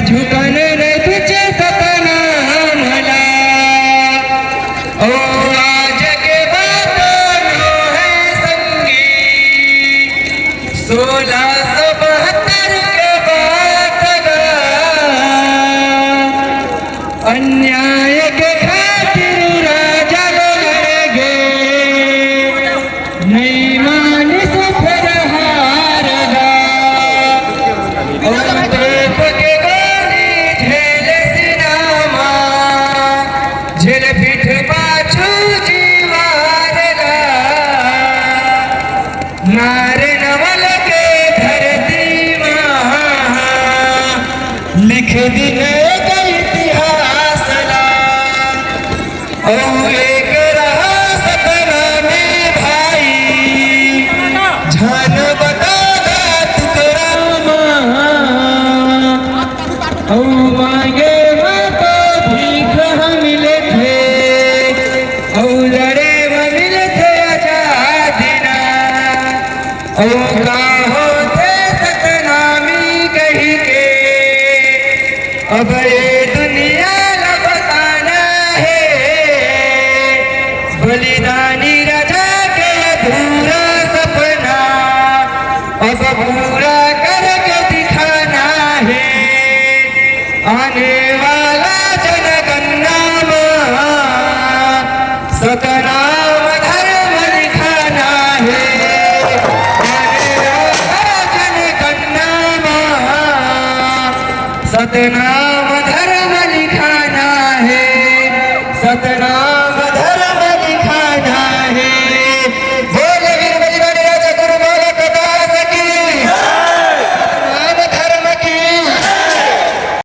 झुकन रे तुझे सपना मला ओ आज के बातों है संगी 1672 के बात गा अन्याय के खातिर राजा लड़ेगे नहीं मानी सफर हार गा झेल पीठ पाछू जीवारला मारे नवल के धरती महा लिख दिले का इतिहासला ओ एक रहा सपना में भाई जान बतागा तुकरा महा ओ मांगे अब ये दुनिया बताना है बलिदानी राजा के अधूरा सपना अब पूरा करके दिखाना है आने वाला जनगणना सतनाम धर्म दिखाना है आने वाला जनगणना सतनाम धर्म